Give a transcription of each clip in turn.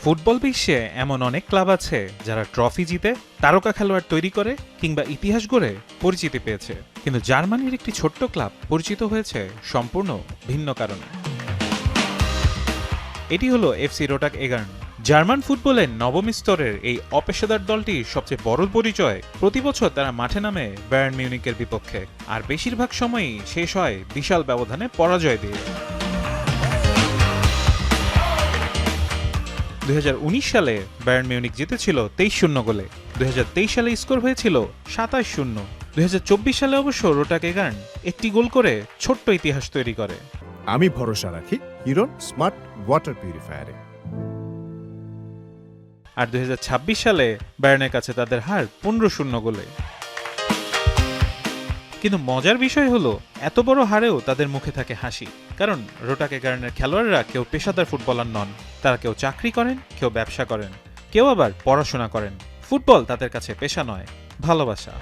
Football বিশ্বে এমন অনেক ক্লাব আছে যারা ট্রফি জিতে, তারকা খেলোয়াড় তৈরি করে কিংবা ইতিহাস গড়ে পরিচিতি পেয়েছে। কিন্তু জার্মানির একটি ছোট্ট ক্লাব পরিচিত হয়েছে সম্পূর্ণ ভিন্ন কারণে। এটি হলো এফসি রোটাক এগার্ন। জার্মান ফুটবলের নবম স্তরের এই অপেশাদার দলটির সবচেয়ে বড় পরিচয় প্রতি বছর তারা মাঠে নামে বায়ার্ন মিউনিকের বিপক্ষে, আর বেশিরভাগ সময়ই শেষ হয় বিশাল ব্যবধানে পরাজয় দিয়ে। 2019 সালে বায়ার্ন মিউনিক জিতেছিল 23-0 গোলে। 2023 সালে স্কোর হয়েছিল 27-0। 2024 সালে অবশ্য রোটাক এগার্ন একটি গোল করে ছোট্ট ইতিহাস তৈরি করে। আমি ভরসা রাখি হিরন স্মার্ট ওয়াটার পিউরিফায়ারে। আর 2026 সালে বায়ার্নের কাছে তাদের হার 15-0 গোলে। কিন্তু মজার বিষয় হলো, এত বড় হারেও তাদের মুখে থাকে হাসি, কারণ রোটাক এগার্নের খেলোয়াড়রা কেউ পেশাদার ফুটবলার নন। তারা কেউ চাকরি করেন, কেউ ব্যবসা করেন, কেউ আবার পড়াশোনা করেন। ফুটবল তাদের কাছে পেশা নয়, ভালোবাসা।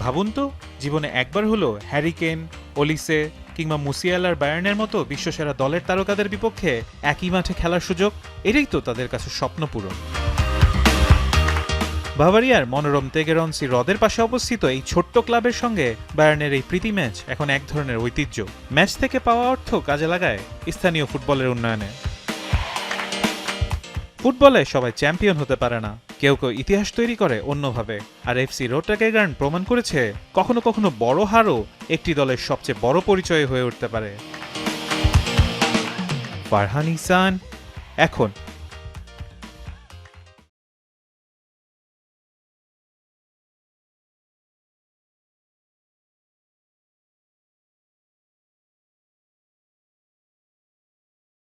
ভাবুন তো, জীবনে একবার হলো হ্যারি কেন, ওলিসে কিংবা মুসিয়ালার বায়ার্নের মতো বিশ্বসেরা দলের তারকাদের বিপক্ষে একই মাঠে খেলার সুযোগ। এটাই তো তাদের কাছে স্বপ্ন পূরণ। বাভারিয়ার মনোরম তেগেরন্সি হ্রদের পাশে অবস্থিত এই ছোট্ট ক্লাবের সঙ্গে বায়ার্নের এই প্রীতি ম্যাচ এখন এক ধরনের ঐতিহ্য। ম্যাচ থেকে পাওয়া অর্থ কাজে লাগায় স্থানীয় ফুটবলের উন্নয়নে। ফুটবলে সবাই চ্যাম্পিয়ন হতে পারে না, কেউ কেউ ইতিহাস তৈরি করে অন্যভাবে। আর এফসি রোটাক এগার্ন প্রমাণ করেছে কখনো কখনো বড় হারও একটি দলের সবচেয়ে বড় পরিচয় হয়ে উঠতে পারে। ফারহান ইহসান, এখন